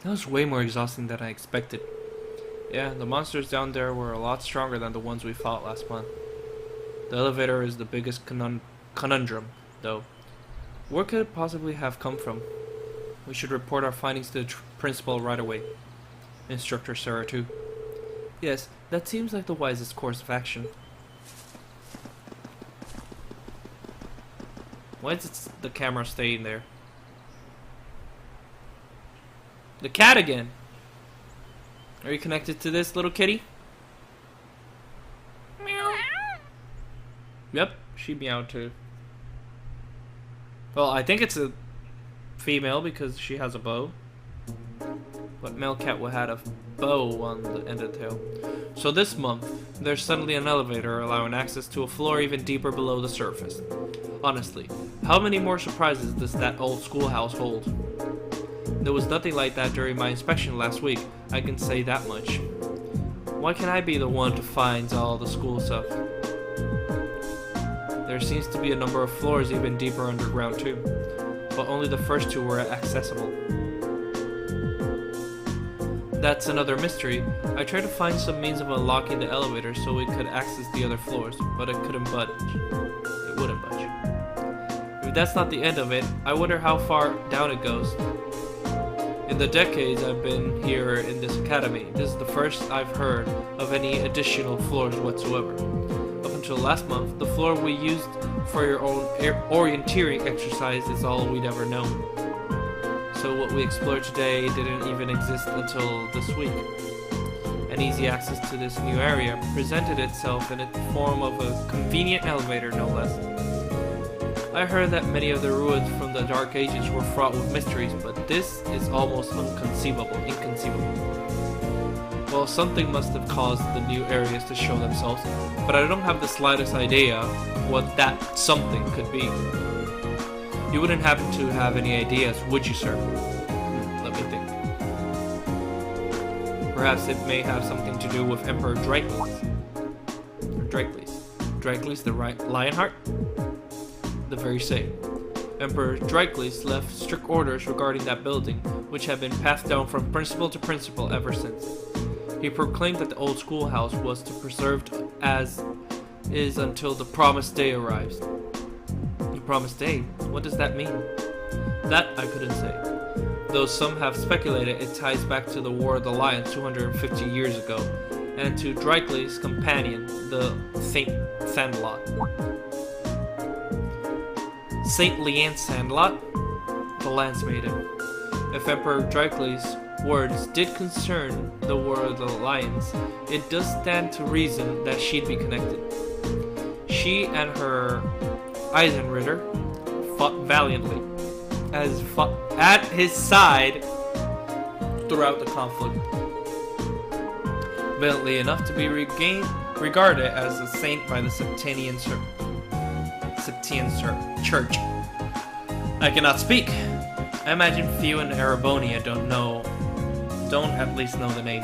That was way more exhausting than I expected. Yeah, the monsters down there were a lot stronger than the ones we fought last month. The elevator is the biggest conundrum, though. Where could it possibly have come from? We should report our findings to the principal right away. Instructor Sara too. Yes, that seems like the wisest course of action. Why is the camera staying there? The cat again! Are you connected to this little kitty? Meow. Yep, she meowed too. Well, I think it's a female because she has a bow. But male cat would have a bow on the end of the tail. So this month, there's suddenly an elevator allowing access to a floor even deeper below the surface. Honestly, how many more surprises does that old schoolhouse hold? There was nothing like that during my inspection last week, I can say that much. Why can't I be the one to find all the school stuff? There seems to be a number of floors even deeper underground too, but only the first two were accessible. That's another mystery. I tried to find some means of unlocking the elevator so we could access the other floors, but it couldn't budge. It wouldn't budge. If that's not the end of it, I wonder how far down it goes. In the decades I've been here in this academy, this is the first I've heard of any additional floors whatsoever. Up until last month, the floor we used for your own orienteering exercise is all we'd ever known. So what we explored today didn't even exist until this week. An easy access to this new area presented itself in the form of a convenient elevator, no less. I heard that many of the ruins from the Dark Ages were fraught with mysteries, but this is almost inconceivable. Well, something must have caused the new areas to show themselves, but I don't have the slightest idea what that something could be. You wouldn't happen to have any ideas, would you, sir? Let me think. Perhaps it may have something to do with Emperor Dracles. Or Dracles. Dracles the Lionheart? The very same. Emperor Dracles left strict orders regarding that building, which have been passed down from principal to principal ever since. He proclaimed that the old schoolhouse was to be preserved as is until the promised day arrives. The promised day? What does that mean? That I couldn't say. Though some have speculated it ties back to the War of the Lions 250 years ago, and to Dracles' companion, the Saint Sandlot. Saint Leanne Sandlot? The Lance Maiden. If Emperor Dracles' words did concern the War of the Lions, it does stand to reason that she'd be connected. She and her Eisenritter fought valiantly, as fought at his side throughout the conflict. Valiantly enough to be regarded as a saint by the Septimian Church. I cannot speak. I imagine few in Erebonia don't at least know the name.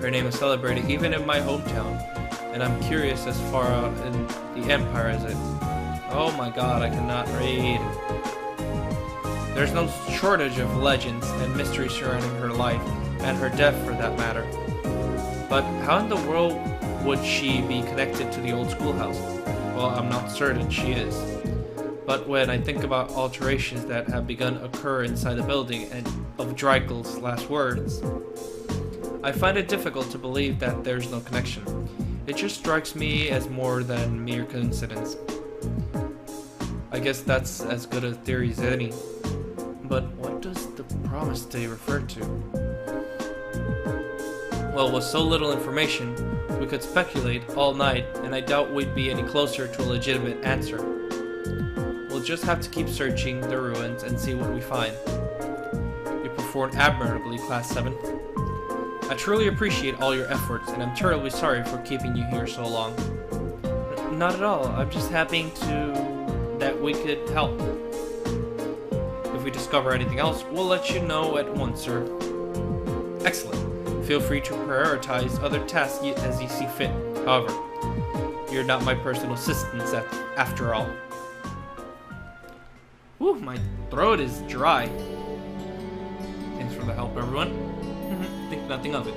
Her name is celebrated even in my hometown, and I'm curious as far out in the Empire as it. Oh my god, I cannot read. There's no shortage of legends and mysteries surrounding her life, and her death for that matter. But how in the world would she be connected to the old schoolhouse? Well, I'm not certain she is. But when I think about alterations that have begun to occur inside the building and of Dracles' last words, I find it difficult to believe that there's no connection. It just strikes me as more than mere coincidence. I guess that's as good a theory as any. But what does the promised day refer to? Well, with so little information, we could speculate all night, and I doubt we'd be any closer to a legitimate answer. We'll just have to keep searching the ruins and see what we find. You performed admirably, Class 7. I truly appreciate all your efforts, and I'm terribly sorry for keeping you here so long. Not at all. I'm just happy that we could help. If we discover anything else, we'll let you know at once, sir. Excellent. Feel free to prioritize other tasks as you see fit. However, you're not my personal assistant after all. Whew, my throat is dry. Thanks for for the help, everyone. Think nothing of it.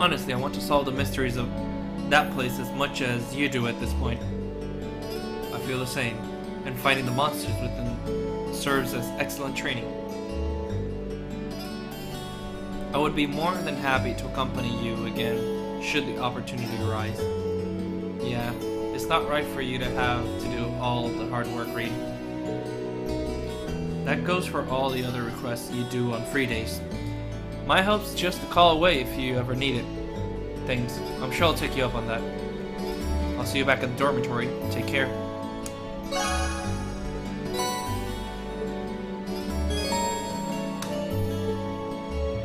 Honestly, I want to solve the mysteries of that place as much as you do at this point. I feel the same, and fighting the monsters within serves as excellent training. I would be more than happy to accompany you again, should the opportunity arise. Yeah, it's not right for you to have to do all the hard work, Reed. That goes for all the other requests you do on free days. My help's just a call away if you ever need it. Thanks. I'm sure I'll take you up on that. I'll see you back at the dormitory. Take care.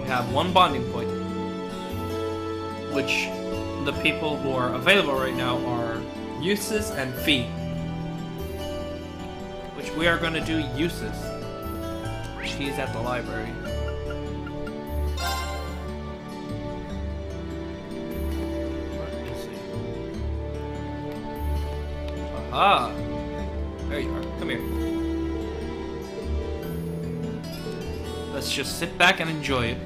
We have one bonding point, which the people who are available right now are Uses and Fee, which we are going to do Uses. She's at the library. Aha! There you are. Come here. Let's just sit back and enjoy it.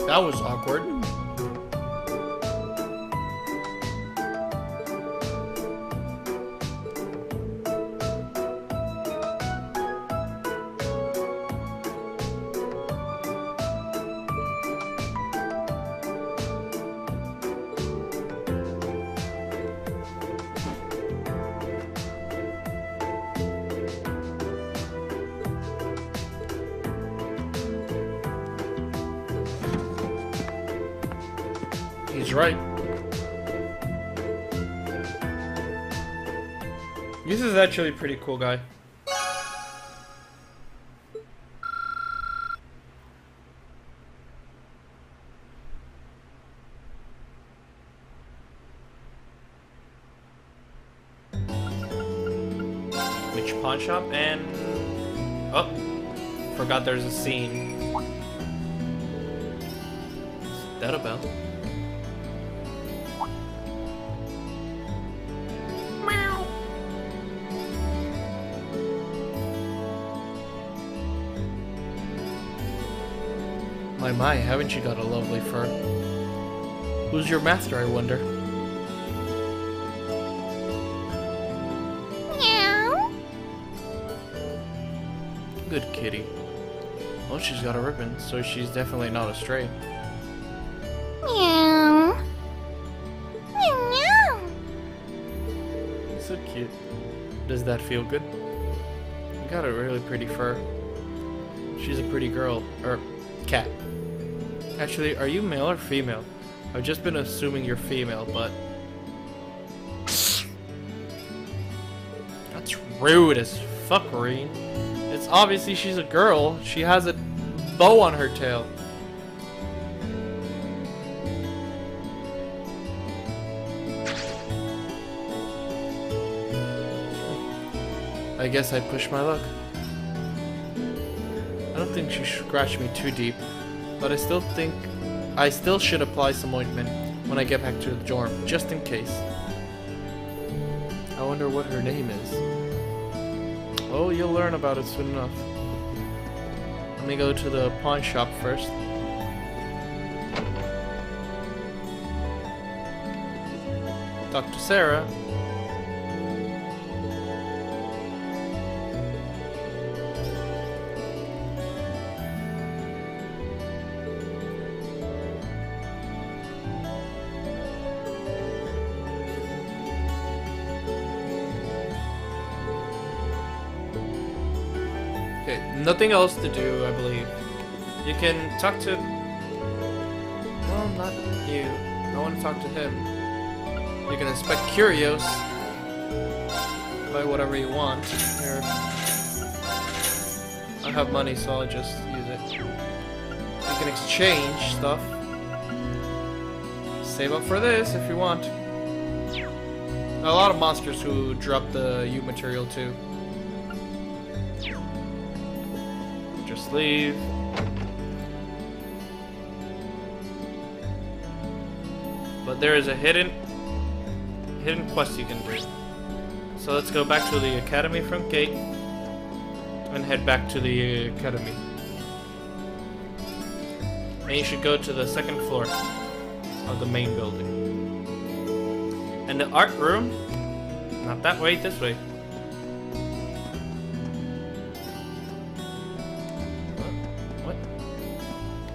That was awkward. He's right. This is actually a pretty cool guy. Which pawn shop? And oh, forgot there's a scene. Is that a bell? My, haven't you got a lovely fur? Who's your master, I wonder? Meow. Good kitty. Well, she's got a ribbon, so she's definitely not a stray. Meow. Meow meow. So cute. Does that feel good? You got a really pretty fur. She's a pretty girl, or cat. Actually, are you male or female? I've just been assuming you're female, but... That's rude as fuck, Reen. It's obviously she's a girl. She has a bow on her tail. I guess I pushed my luck. I don't think she scratched me too deep. But I still think I should apply some ointment when I get back to the dorm, just in case. I wonder what her name is. Oh, you'll learn about it soon enough. Let me go to the pawn shop first. Talk to Sara. Okay, nothing else to do, I believe. You can talk to... Well, not you. I want to talk to him. You can inspect curios. Buy whatever you want. Here. I have money, so I'll just use it. You can exchange stuff. Save up for this if you want. A lot of monsters who drop the U material too. Just leave. But there is a hidden quest you can do. So let's go back to the academy front gate and head back to the academy. And you should go to the second floor of the main building. And the art room, not that way, this way.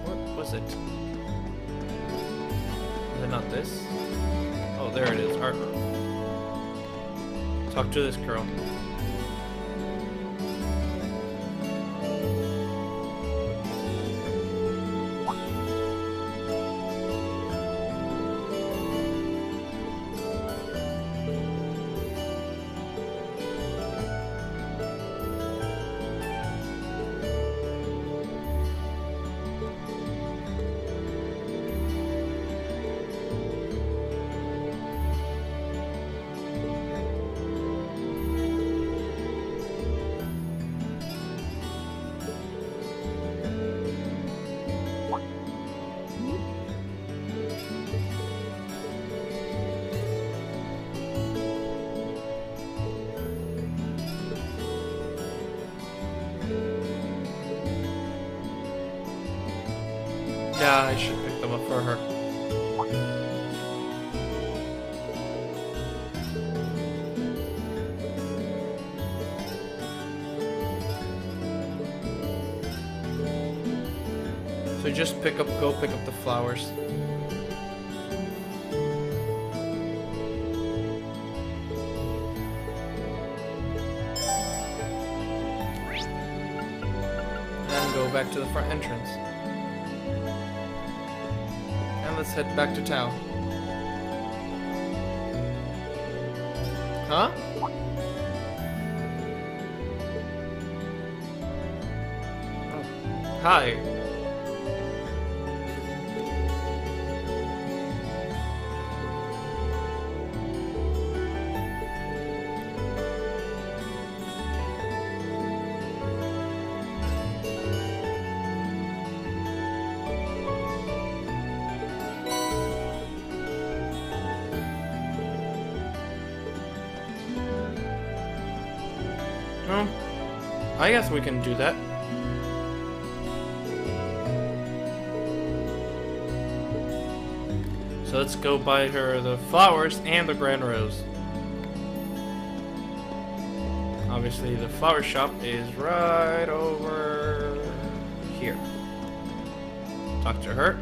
What was it? Is it not this? Oh, there it is, art room. Talk to this girl. Yeah, I should pick them up for her. So just go pick up the flowers. And go back to the front entrance. Let's head back to town. Huh? Oh. Hi. Well, I guess we can do that. So let's go buy her the flowers and the grand rose. Obviously the flower shop is right over here. Talk to her.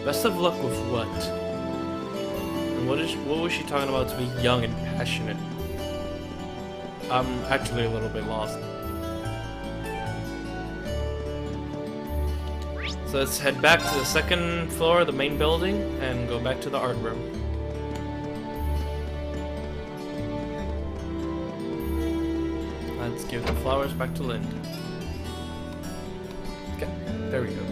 Best of luck with what? And what was she talking about to be young and passionate? I'm actually a little bit lost. So let's head back to the second floor of the main building and go back to the art room. Let's give the flowers back to Lind. Okay, there we go.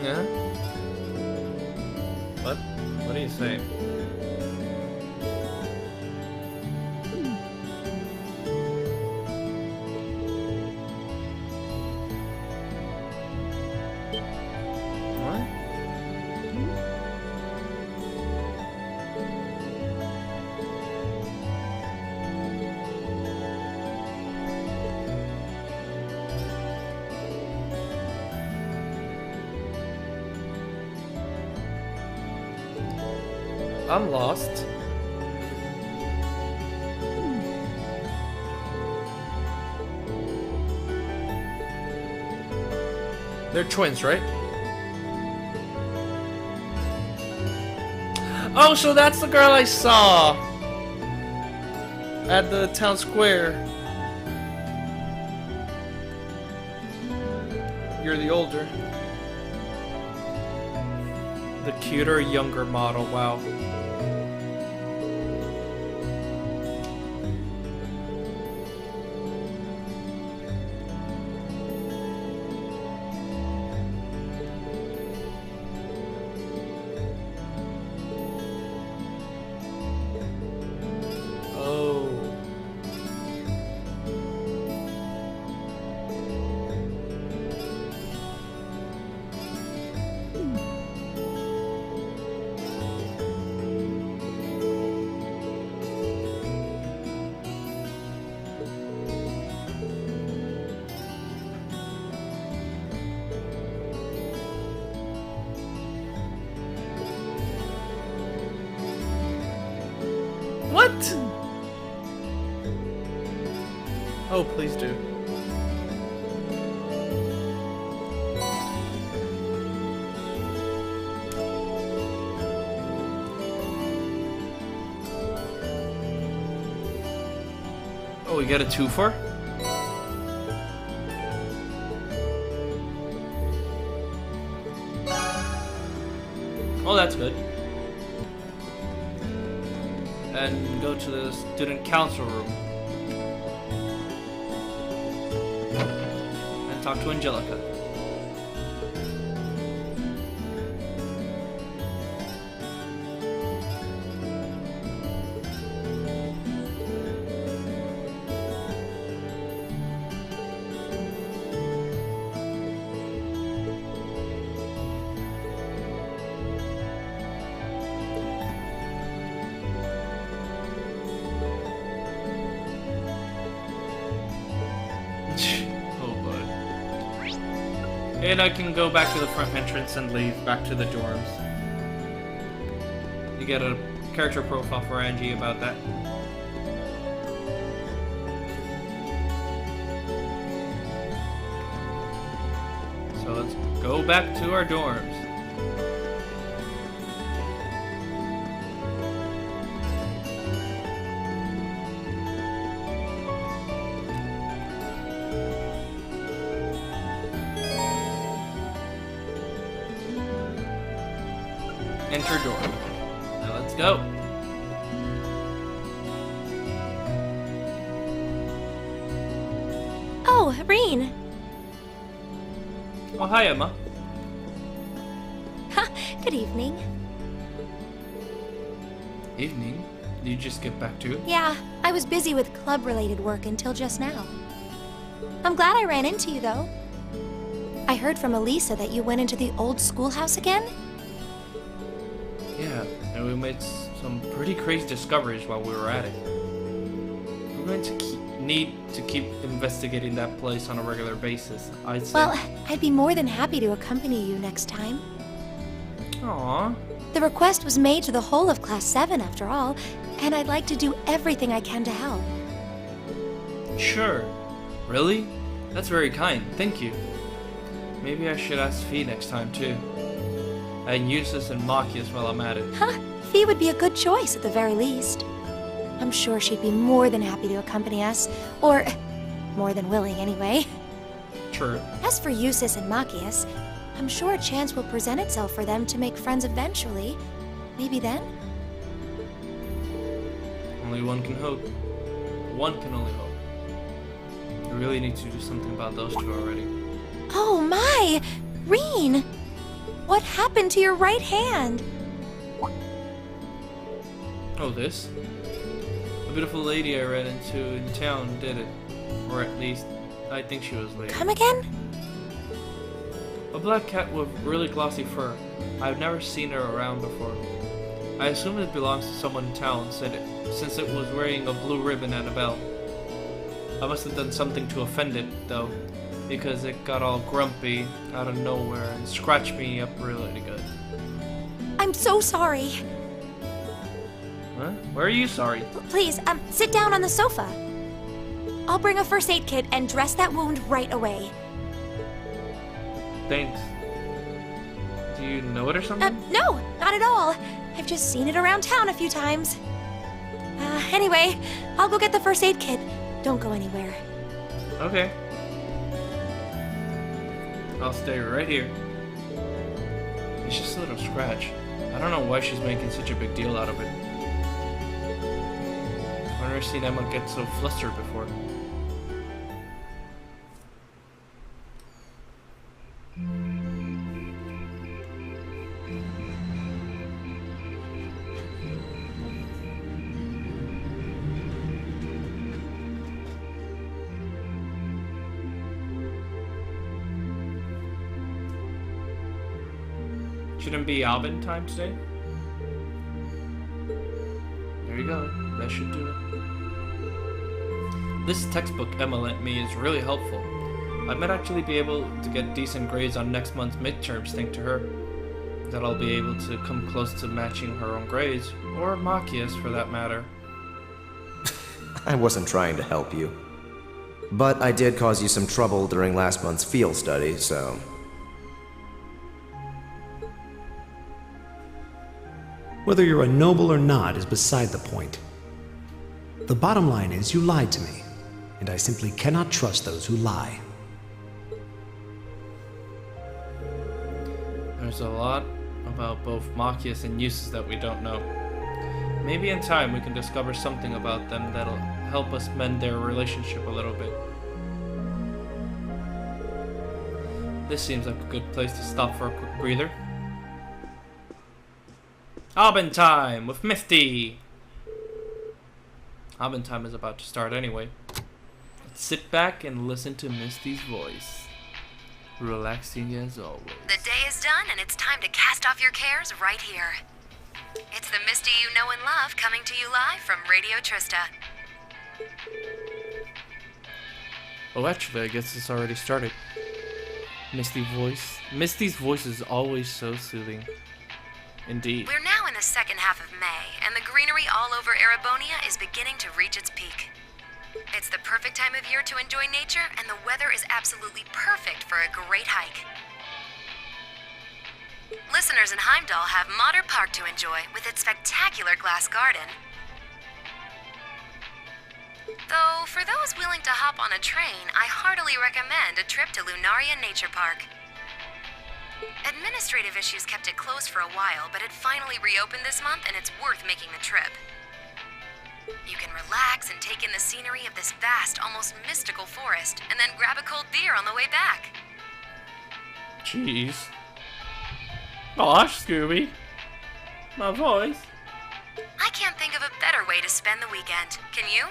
Yeah? What? What do you say? What? I'm lost. They're twins, right? Oh, so that's the girl I saw at the town square. You're the older. The cuter, younger model, wow. What? Oh, please do. Oh, we get a 2-for? Oh, that's good. And go to the student council room and talk to Angelica. And I can go back to the front entrance and leave back to the dorms. You get a character profile for Angie about that. So let's go back to our dorms. Enter door. Now let's go. Oh, Reen. Oh, hi, Emma. Good evening. Evening? Did you just get back to it? Yeah, I was busy with club-related work until just now. I'm glad I ran into you, though. I heard from Elisa that you went into the old schoolhouse again? Yeah, and we made some pretty crazy discoveries while we were at it. We're going to need to keep investigating that place on a regular basis, I'd say. Well, I'd be more than happy to accompany you next time. Aww. The request was made to the whole of Class 7 after all, and I'd like to do everything I can to help. Sure. Really? That's very kind, thank you. Maybe I should ask Fee next time too. And Eustace and Machias while I'm at it. Huh, Fee would be a good choice at the very least. I'm sure she'd be more than happy to accompany us, or more than willing anyway. True. As for Eustace and Machias, I'm sure a chance will present itself for them to make friends eventually. Maybe then? Only one can hope. One can only hope. We really need to do something about those two already. Oh my! Reen! What happened to your right hand? Oh, this? A beautiful lady I ran into in town did it. Or at least, I think she was late. Come again? A black cat with really glossy fur. I've never seen her around before. I assume it belongs to someone in town, since it was wearing a blue ribbon and a bell. I must have done something to offend it, though, because it got all grumpy out of nowhere and scratched me up really good. I'm so sorry. Huh? Where are you sorry? Please, sit down on the sofa. I'll bring a first aid kit and dress that wound right away. Thanks. Do you know it or something? No, not at all. I've just seen it around town a few times. Anyway, I'll go get the first aid kit. Don't go anywhere. Okay. I'll stay right here. It's just a little scratch. I don't know why she's making such a big deal out of it. I've never seen Emma get so flustered before. Shouldn't be Alvin time today? There you go. That should do it. This textbook Emma lent me is really helpful. I might actually be able to get decent grades on next month's midterms thanks to her. That I'll be able to come close to matching her own grades, or Machias for that matter. I wasn't trying to help you. But I did cause you some trouble during last month's field study, so... Whether you're a noble or not is beside the point. The bottom line is you lied to me, and I simply cannot trust those who lie. There's a lot about both Machias and Eustace that we don't know. Maybe in time we can discover something about them that'll help us mend their relationship a little bit. This seems like a good place to stop for a quick breather. Albin time with Misty! Albin time is about to start anyway. Let's sit back and listen to Misty's voice. Relaxing as always. The day is done and it's time to cast off your cares right here. It's the Misty you know and love coming to you live from Radio Trista. Oh, actually, I guess it's already started. Misty's voice is always so soothing. Indeed. We're now in the second half of May, and the greenery all over Erebonia is beginning to reach its peak. It's the perfect time of year to enjoy nature, and the weather is absolutely perfect for a great hike. Listeners in Heimdall have Modder Park to enjoy with its spectacular glass garden. Though, for those willing to hop on a train, I heartily recommend a trip to Lunaria Nature Park. Administrative issues kept it closed for a while, but it finally reopened this month and it's worth making the trip. You can relax and take in the scenery of this vast, almost mystical forest, and then grab a cold beer on the way back. Jeez. Gosh, Scooby. My voice. I can't think of a better way to spend the weekend. Can you?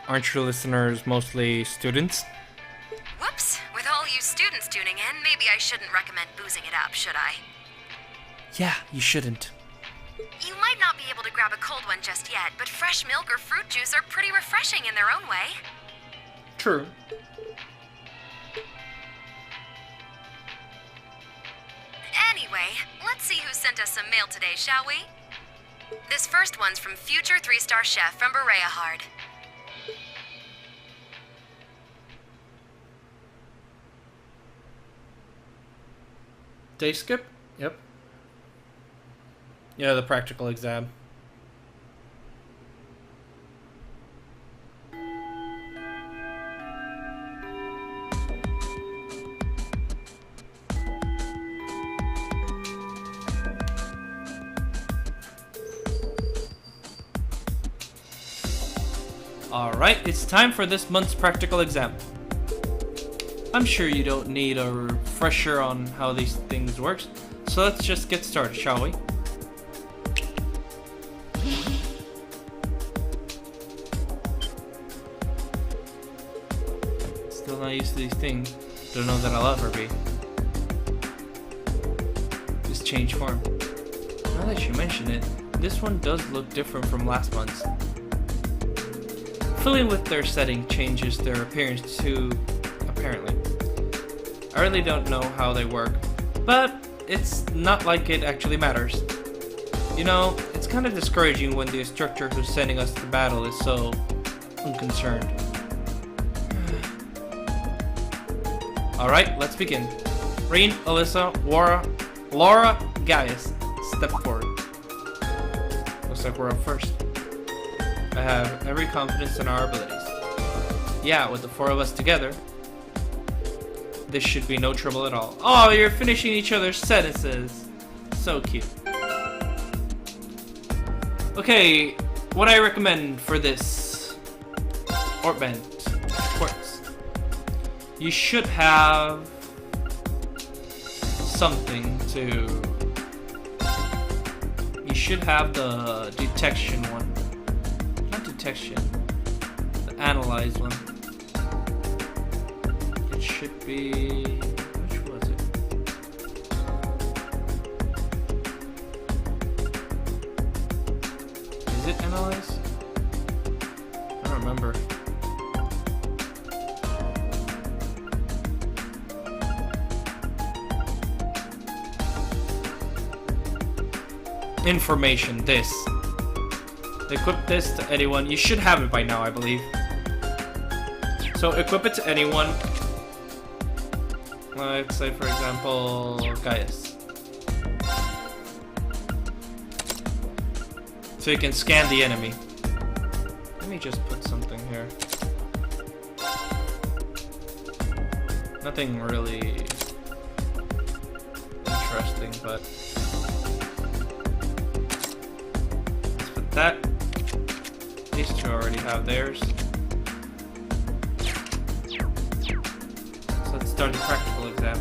Aren't your listeners mostly students? Whoops. With all you students tuning in, maybe I shouldn't recommend boozing it up, should I? Yeah, you shouldn't. You might not be able to grab a cold one just yet, but fresh milk or fruit juice are pretty refreshing in their own way. True. Anyway, Anyway, let's see who sent us some mail today, shall we? This first one's from future 3-star chef from Berea Hard. Day skip? Yep. Yeah, the practical exam. Alright, it's time for this month's practical exam. I'm sure you don't need a refresher on how these things work, so let's just get started, shall we? Still not used to these things. Don't know that I'll ever be. Just change form. Now that you mention it, this one does look different from last month's. Filling with their setting changes their appearance too, apparently. I really don't know how they work, but it's not like it actually matters. You know, it's kind of discouraging when the instructor who's sending us to battle is so unconcerned. Alright, let's begin. Rain, Alyssa, Laura, Gaius, step forward. Looks like we're up first. I have every confidence in our abilities. Yeah, with the 4 of us together, this should be no trouble at all. Oh, you're finishing each other's sentences. So cute. Okay, what I recommend for this Orbent Quartz. You should have something to... You should have the detection one. Not detection. The analyze one. It should be... Which was it? Is it analyze? I don't remember. Information, this. Equip this to anyone. You should have it by now, I believe. So equip it to anyone. Let's say, for example, Gaius. So you can scan the enemy. Let me just put something here. Nothing really interesting, but let's put that. These two already have theirs. So let's start the practical exam.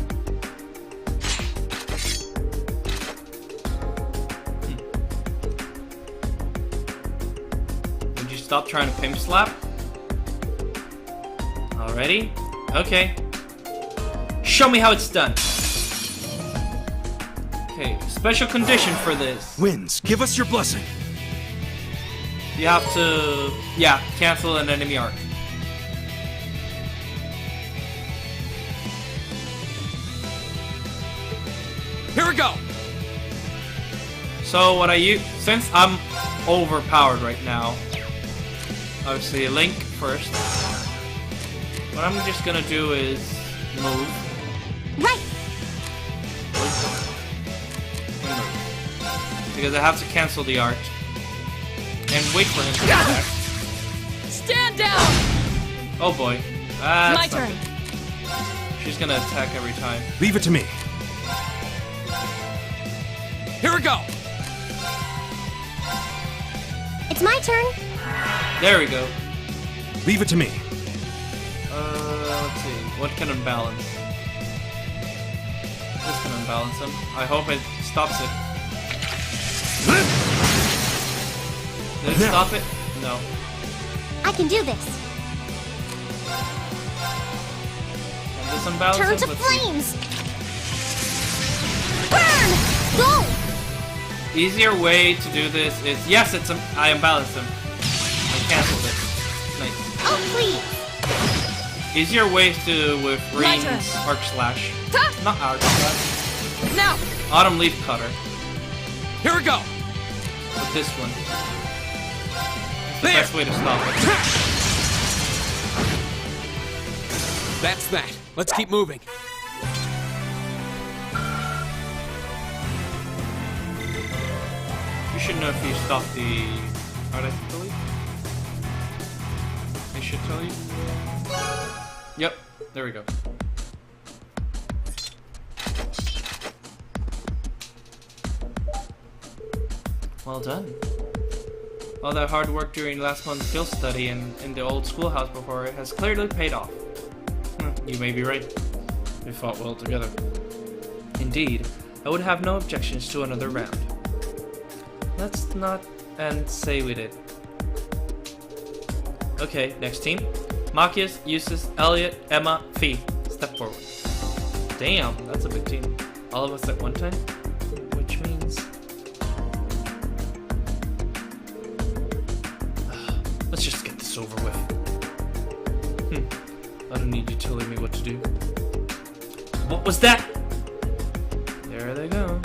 Would you stop trying to pimp slap? Already? Okay. Show me how it's done. Okay, special condition for this. Winds, give us your blessing. You have to, yeah, cancel an enemy arc. Here we go. So what I use, since I'm overpowered right now, obviously Link first. What I'm just gonna do is move. Right. Because I have to cancel the art. And wait for him to attack. Stand down! Oh boy. My That's turn. She's gonna attack every time. Leave it to me. Here we go. It's my turn. There we go. Leave it to me. Let's see. What can unbalance? This can unbalance him. I hope it stops it. Did it stop it? No. I can do this. Can this unbalance Turn him? to Let's see. flames. Burn! Go! Easier way to do this is... Yes, it's I unbalanced him. I canceled it. Nice. Oh, please. Easier ways to with My turn. rings, arc slash. Ta! Not arc slash. Now! Autumn Leaf Cutter. Here we go! With this one. It's the There. best way to stop it. That's that. Let's keep moving. You should know if you stop the artificial leaf. They should tell you. Yep, there we go. Well done. All that hard work during last month's field study and in the old schoolhouse before it has clearly paid off. You may be right. We fought well together. Indeed, I would have no objections to another round. Let's not and say we did. Okay, next team. Machias, Eustace, Elliot, Emma, Fee. Step forward. Damn, that's a big team. All of us at one time? Which means... let's just get this over with. I don't need you telling me what to do. What was that? There they go.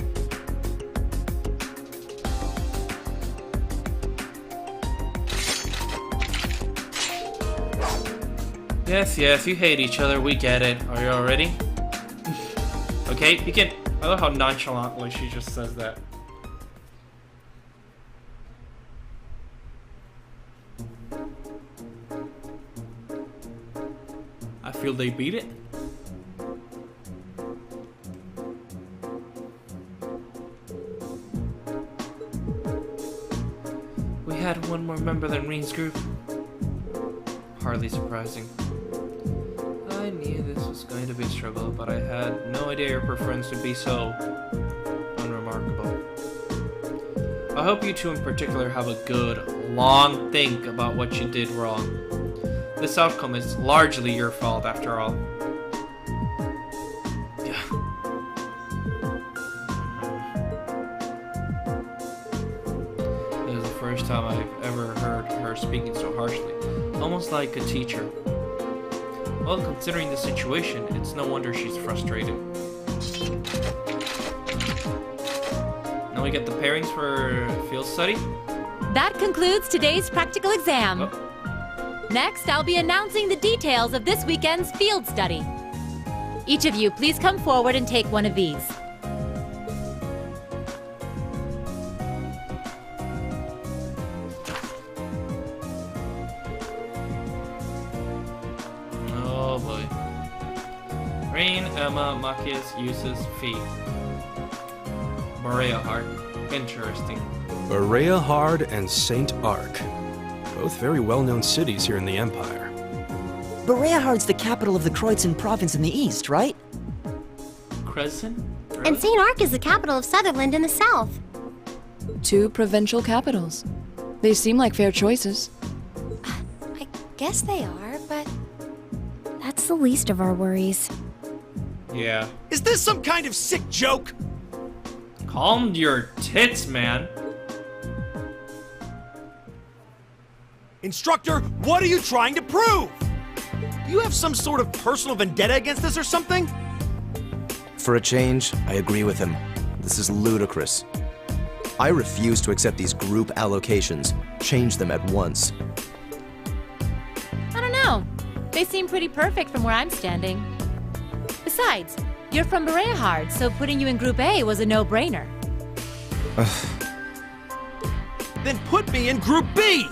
Yes, you hate each other, we get it. Are you all ready? Okay, begin. I love how nonchalantly she just says that. I feel they beat it. We had one more member than Reen's group. Hardly surprising. I knew this was going to be a struggle, but I had no idea your preference would be so unremarkable. I hope you two in particular have a good, long think about what you did wrong. This outcome is largely your fault, after all. Yeah. This is the first time I've ever heard her speaking so harshly, almost like a teacher. Well, considering the situation, it's no wonder she's frustrated. Now we get the pairings for field study. That concludes today's practical exam. Oh. Next, I'll be announcing the details of this weekend's field study. Each of you, please come forward and take one of these. Oh boy. Reen, Emma, Machias, Eustace, Fee. Maria Hart. Interesting. Berea Hard and St. Arc. Both very well-known cities here in the Empire. Bereahard's the capital of the Kreutzen province in the east, right? Crescent? Really? And St. Arc is the capital of Sutherland in the south. 2 provincial capitals. They seem like fair choices. I guess they are, but that's the least of our worries. Yeah. Is this some kind of sick joke? Calm your tits, man. Instructor, what are you trying to prove? Do you have some sort of personal vendetta against us or something? For a change, I agree with him. This is ludicrous. I refuse to accept these group allocations. Change them at once. I don't know. They seem pretty perfect from where I'm standing. Besides, you're from Bereahard, so putting you in Group A was a no-brainer. Then put me in Group B!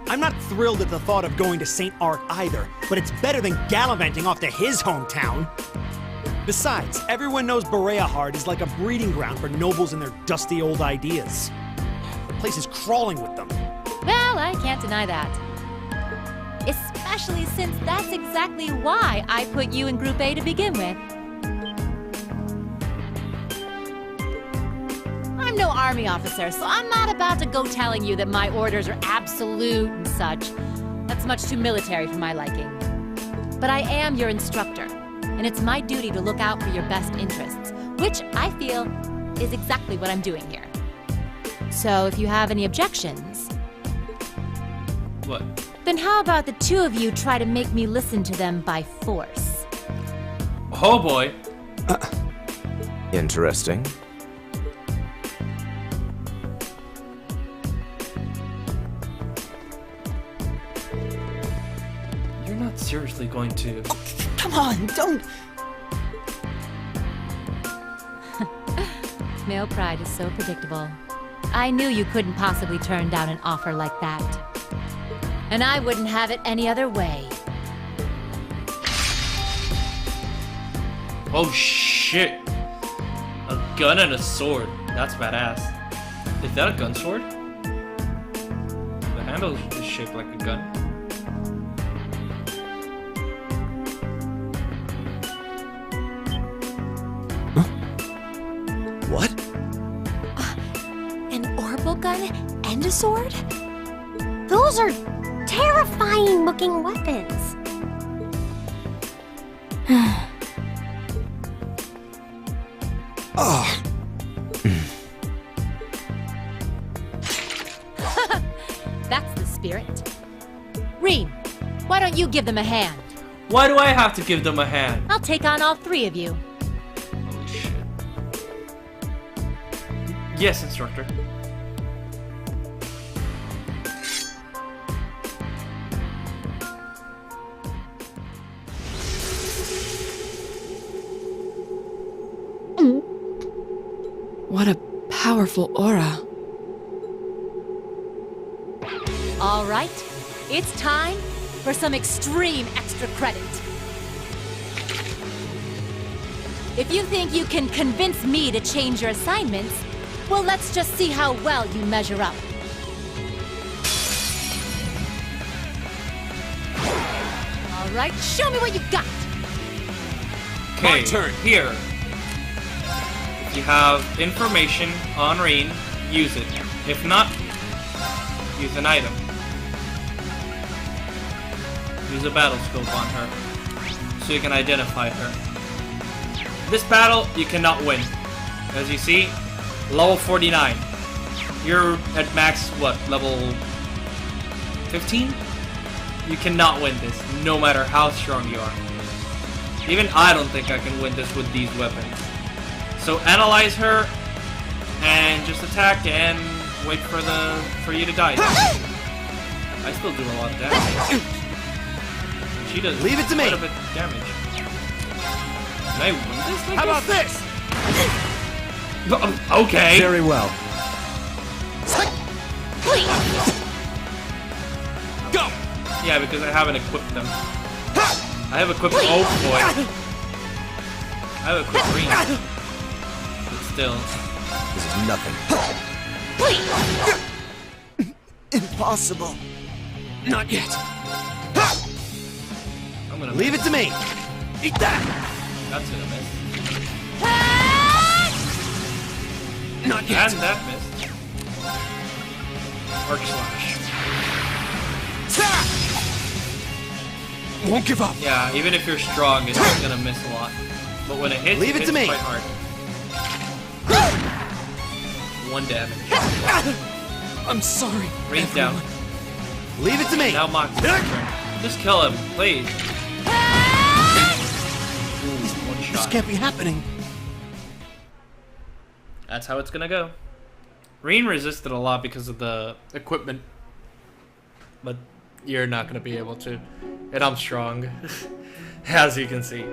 I'm not thrilled at the thought of going to St. Arc either, but it's better than gallivanting off to his hometown. Besides, everyone knows Bereahard is like a breeding ground for nobles and their dusty old ideas. The place is crawling with them. Well, I can't deny that. Especially since that's exactly why I put you in Group A to begin with. I'm no army officer, so I'm not about to go telling you that my orders are absolute and such. That's much too military for my liking. But I am your instructor, and it's my duty to look out for your best interests, which I feel is exactly what I'm doing here. So if you have any objections... What? Then how about the two of you try to make me listen to them by force? Oh boy. Interesting. You're not seriously going to... Come on, don't... Male pride is so predictable. I knew you couldn't possibly turn down an offer like that. And I wouldn't have it any other way. Oh shit! A gun and a sword. That's badass. Is that a gun sword? The handle is shaped like a gun. What? An orbital gun and a sword? Those are terrifying looking weapons. Oh. That's the spirit. Rean, why don't you give them a hand? Why do I have to give them a hand? I'll take on all three of you. Holy shit. Yes, instructor. What a powerful aura. All right, it's time for some extreme extra credit. If you think you can convince me to change your assignments, well, let's just see how well you measure up. All right, show me what you got. Okay, My turn. Here. If you have information on Rean, use it. If not, use an item. Use a battle scope on her, so you can identify her. This battle, you cannot win. As you see, level 49. You're at max, what, level 15? You cannot win this, no matter how strong you are. Even I don't think I can win this with these weapons. So analyze her, and just attack and wait for you to die. I still do a lot of damage. She does Leave it to me. quite a bit of damage. Can I win this like How about this? Okay. Very well. Go! Yeah, because I haven't equipped them. I have equipped. Oh boy. I have equipped Rean. But still. This is nothing. Impossible. Not yet. I'm gonna Leave miss. it to me. Eat that. That's gonna miss. Not yet. And that missed. Arc slash. Won't give up. Yeah, even if you're strong, it's gonna miss a lot. But when it hits, Leave it hits to me. quite hard. 1 damage. I'm sorry. Rean's down. Leave it to me. Now Mox's turn. Just kill him, please. Ooh, 1 This shot. can't be happening. That's how it's gonna go. Rean resisted a lot because of the equipment. But you're not gonna be able to. And I'm strong. As you can see.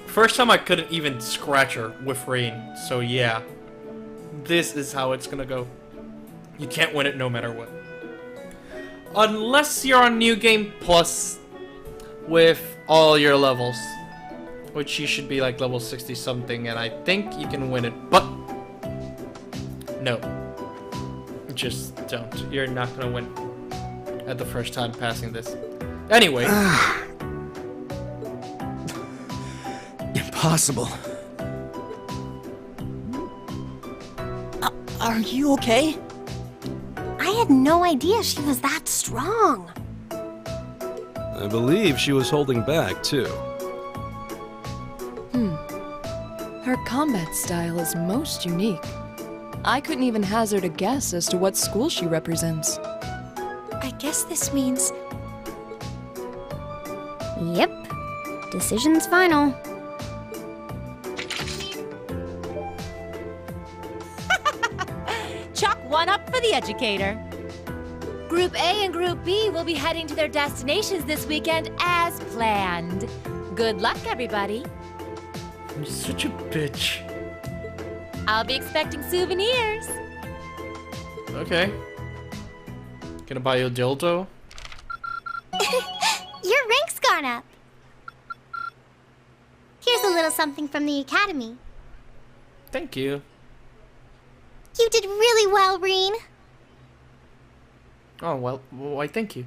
First time I couldn't even scratch her with Rean. So yeah. This is how it's gonna go. You can't win it no matter what. Unless you're on New Game Plus with all your levels. Which you should be like level 60 something, and I think you can win it, but no. Just don't. You're not gonna win at the first time passing this. Anyway. Impossible. Are you okay? I had no idea she was that strong. I believe she was holding back, too. Her combat style is most unique. I couldn't even hazard a guess as to what school she represents. I guess this means... Yep. Decision's final. Chalk one up for the educator. Group A and Group B will be heading to their destinations this weekend as planned. Good luck, everybody. You're such a bitch. I'll be expecting souvenirs. Okay. Gonna buy you a dildo? Your rank's gone up. Here's a little something from the Academy. Thank you. You did really well, Reen. Oh, well, why thank you.